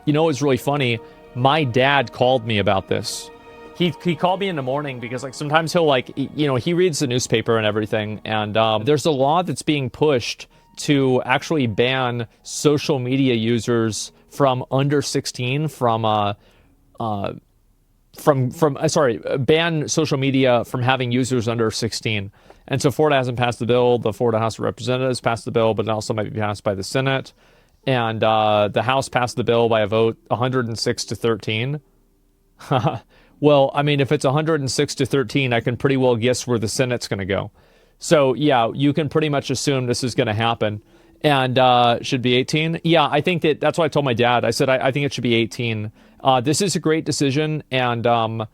You know, it's really funny. My dad called me about this. He called me in the morning because, like, sometimes he'll, like, you know, he reads the newspaper and everything, and there's a law that's being pushed to actually ban social media users from under 16 ban social media from having users under 16. And so Florida hasn't passed the bill. The Florida House of Representatives passed the bill, but it also might be passed by the Senate. And the House passed the bill by a vote 106 to 13. Well, I mean, if it's 106 to 13, I can pretty well guess where the Senate's going to go. So, yeah, you can pretty much assume this is going to happen. And should be 18. Yeah, I think that's what I told my dad. I said, I think it should be 18. This is a great decision. And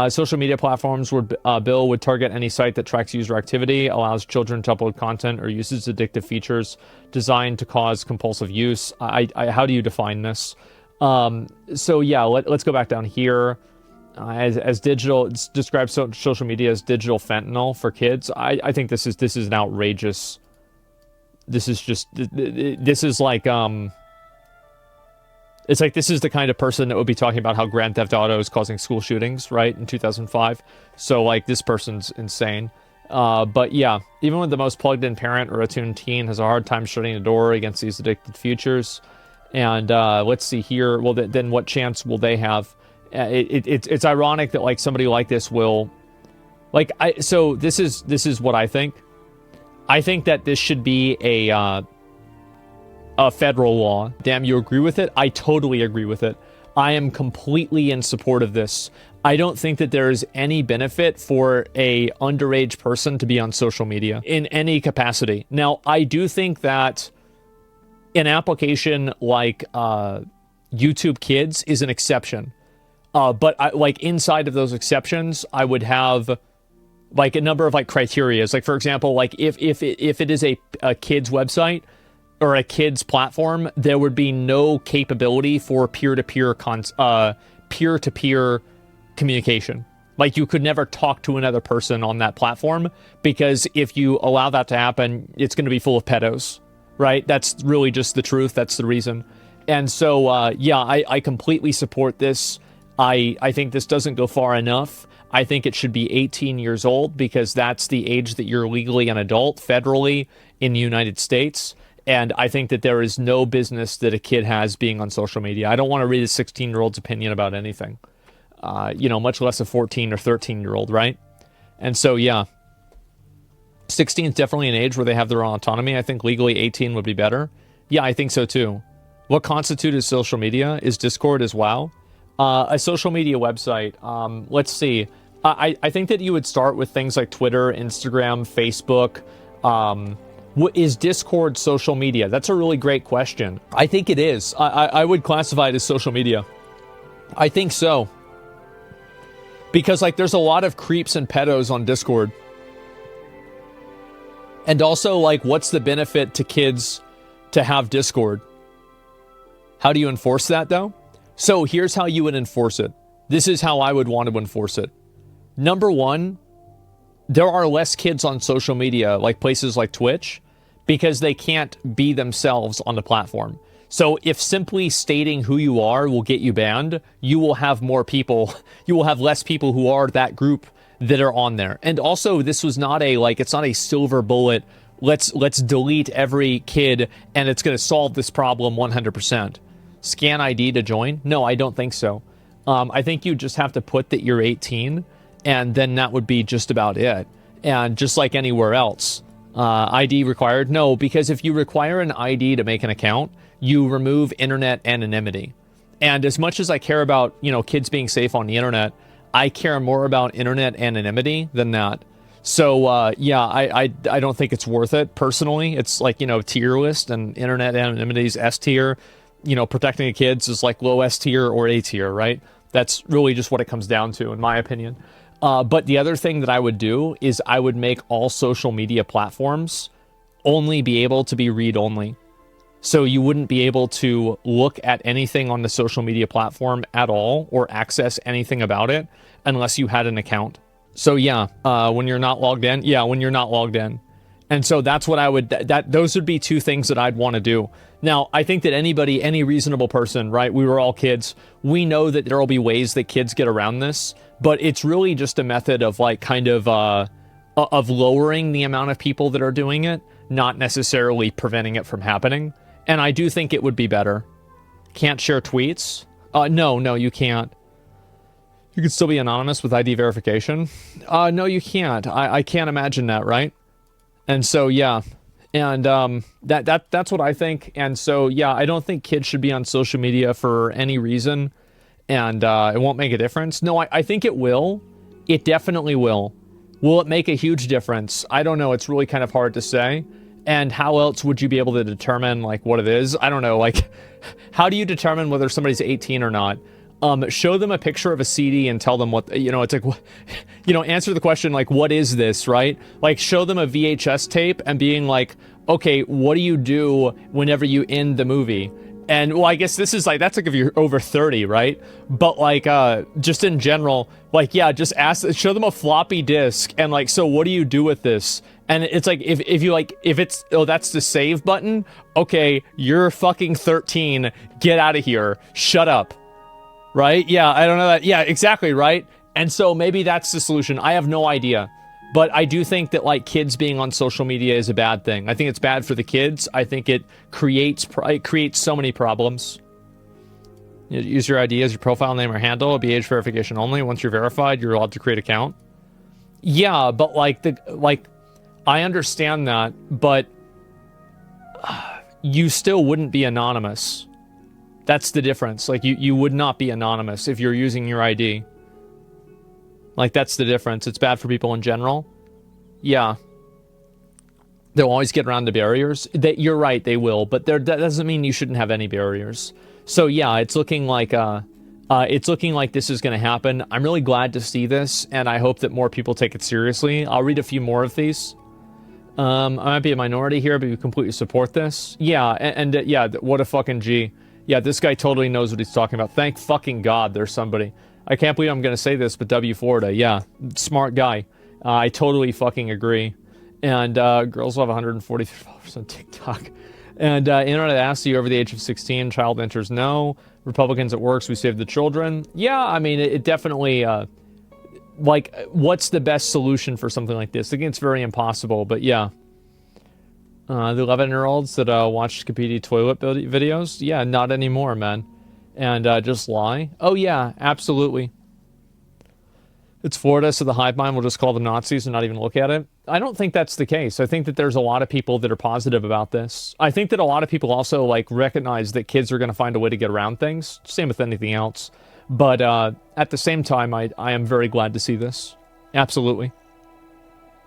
social media platforms bill would target any site that tracks user activity, allows children to upload content, or uses addictive features designed to cause compulsive use. How do you define this? So, yeah, let's go back down here. As digital, it describes social media as digital fentanyl for kids. I think this is an outrageous. This is like it's like this is the kind of person that would be talking about how Grand Theft Auto is causing school shootings, right, in 2005. So, like, this person's insane. But yeah, even with the most plugged-in parent or attuned teen has a hard time shutting the door against these addicted features. And let's see here. Well, then what chance will they have? It's ironic that, like, somebody like this will, like, so this is what I think. I think that this should be a federal law. Damn, you agree with it? I totally agree with it. I am completely in support of this. I don't think that there is any benefit for a underage person to be on social media in any capacity. Now, I do think that an application like YouTube Kids is an exception. But like inside of those exceptions, I would have like a number of like criterias. Like, for example, like if it is a kid's website or a kid's platform, there would be no capability for peer-to-peer communication. Like, you could never talk to another person on that platform, because if you allow that to happen, it's going to be full of pedos, right? That's really just the truth. That's the reason. And so, yeah, I completely support this. I think this doesn't go far enough. I think it should be 18 years old, because that's the age that you're legally an adult federally in the United States. And I think that there is no business that a kid has being on social media. I don't want to read a 16-year-old's opinion about anything, much less a 14 or 13-year-old, right? And so, yeah, 16 is definitely an age where they have their own autonomy. I think legally 18 would be better. Yeah, I think so too. What constitutes social media? Is Discord as well? A social media website. Let's see. I think that you would start with things like Twitter, Instagram, Facebook. Is Discord social media? That's a really great question. I think it is. I would classify it as social media. I think so. Because, like, there's a lot of creeps and pedos on Discord. And also, like, what's the benefit to kids to have Discord? How do you enforce that, though? So here's how you would enforce it. This is how I would want to enforce it. Number one, there are less kids on social media, like places like Twitch, because they can't be themselves on the platform. So if simply stating who you are will get you banned, you will have more people, you will have less people who are that group that are on there. And also, this was not a, like, it's not a silver bullet, let's delete every kid and it's going to solve this problem 100%. Scan ID to join? No, I don't think so. I think you just have to put that you're 18, and then that would be just about it. And just like anywhere else, ID required? No, because if you require an ID to make an account, you remove internet anonymity. And as much as I care about, kids being safe on the internet, I care more about internet anonymity than that. So, yeah, I don't think it's worth it, personally. It's like, tier list, and internet anonymity is S tier. Protecting the kids is like low S tier or A tier, right? That's really just what it comes down to, in my opinion. But the other thing that I would do is I would make all social media platforms only be able to be read-only. So you wouldn't be able to look at anything on the social media platform at all or access anything about it unless you had an account. So yeah, when you're not logged in. Yeah, when you're not logged in. And so that's what I would, those would be two things that I'd want to do. Now, I think that anybody, any reasonable person, right? We were all kids. We know that there will be ways that kids get around this, but it's really just a method of like kind of lowering the amount of people that are doing it, not necessarily preventing it from happening. And I do think it would be better. Can't share tweets? No, you can't. You can still be anonymous with ID verification? No, you can't. I can't imagine that, right? And so, yeah. And that's what I think. And so, yeah, I don't think kids should be on social media for any reason. And it won't make a difference. No, I think it will. It definitely will. Will it make a huge difference? I don't know. It's really kind of hard to say. And how else would you be able to determine, like, what it is? I don't know. Like, how do you determine whether somebody's 18 or not? Show them a picture of a CD and tell them what, it's like, answer the question, like, what is this, right? Like, show them a VHS tape and being like, okay, what do you do whenever you end the movie? And, well, I guess this is like, that's like if you're over 30, right? But like, just in general, like, yeah, just show them a floppy disk and like, so what do you do with this? And it's like, if it's, oh, that's the save button. Okay, you're fucking 13. Get out of here. Shut up. Right? Yeah, I don't know that. Yeah, exactly, right? And so maybe that's the solution. I have no idea. But I do think that, like, kids being on social media is a bad thing. I think it's bad for the kids. I think it creates so many problems. Use your ID as your profile name or handle. It'll be age verification only. Once you're verified, you're allowed to create an account. Yeah, but, I understand that, but you still wouldn't be anonymous. That's the difference. Like, you would not be anonymous if you're using your ID. Like, that's the difference. It's bad for people in general. Yeah. They'll always get around the barriers. You're right, they will. But that doesn't mean you shouldn't have any barriers. So, yeah, it's looking like this is going to happen. I'm really glad to see this, and I hope that more people take it seriously. I'll read a few more of these. I might be a minority here, but you completely support this. Yeah, and yeah, what a fucking G. Yeah, this guy totally knows what he's talking about. Thank fucking God there's somebody. I can't believe I'm going to say this, but W. Florida, yeah, smart guy. I totally fucking agree. And girls will have 140 followers on TikTok. And internet asks you over the age of 16, child enters no. Republicans, it works, we save the children. Yeah, I mean, it definitely, like, what's the best solution for something like this? I think it's very impossible, but yeah. The 11-year-olds that watch Wikipedia toilet videos? Yeah, not anymore, man. And just lie? Oh, yeah, absolutely. It's Florida, so the hive mind will just call them Nazis and not even look at it. I don't think that's the case. I think that there's a lot of people that are positive about this. I think that a lot of people also, like, recognize that kids are going to find a way to get around things. Same with anything else. But at the same time, I am very glad to see this. Absolutely.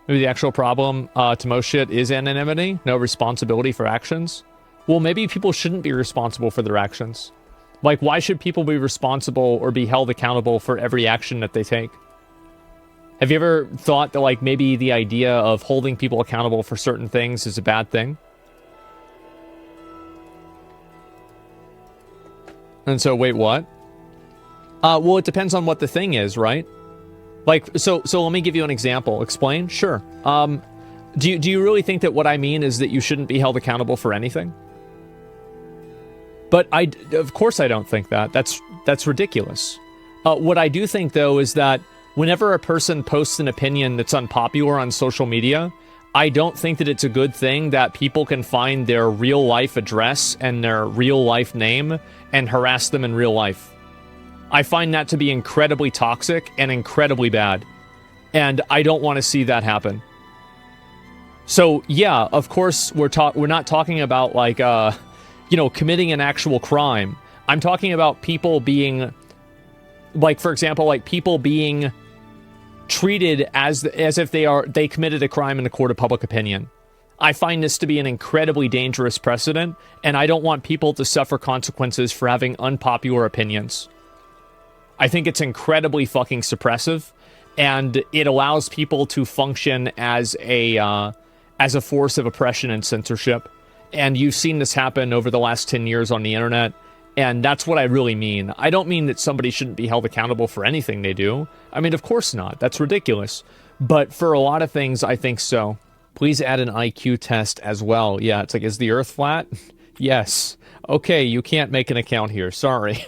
Maybe the actual problem to most shit is anonymity, no responsibility for actions. Well, maybe people shouldn't be responsible for their actions. Like, why should people be responsible or be held accountable for every action that they take? Have you ever thought that, like, maybe the idea of holding people accountable for certain things is a bad thing? And so, wait, what? Well, it depends on what the thing is, right? Like, so let me give you an example. Explain? Sure. Do you really think that what I mean is that you shouldn't be held accountable for anything? But of course I don't think that. That's ridiculous. What I do think, though, is that whenever a person posts an opinion that's unpopular on social media, I don't think that it's a good thing that people can find their real life address and their real life name and harass them in real life. I find that to be incredibly toxic and incredibly bad. And I don't want to see that happen. So, yeah, of course, we're not talking about, like, committing an actual crime. I'm talking about people being, like, for example, like, people being treated as if they committed a crime in a court of public opinion. I find this to be an incredibly dangerous precedent, and I don't want people to suffer consequences for having unpopular opinions. I think it's incredibly fucking suppressive, and it allows people to function as a force of oppression and censorship. And you've seen this happen over the last 10 years on the internet, and that's what I really mean. I don't mean that somebody shouldn't be held accountable for anything they do. I mean, of course not. That's ridiculous. But for a lot of things, I think so. Please add an IQ test as well. Yeah, it's like, is the Earth flat? Yes. Okay, you can't make an account here. Sorry.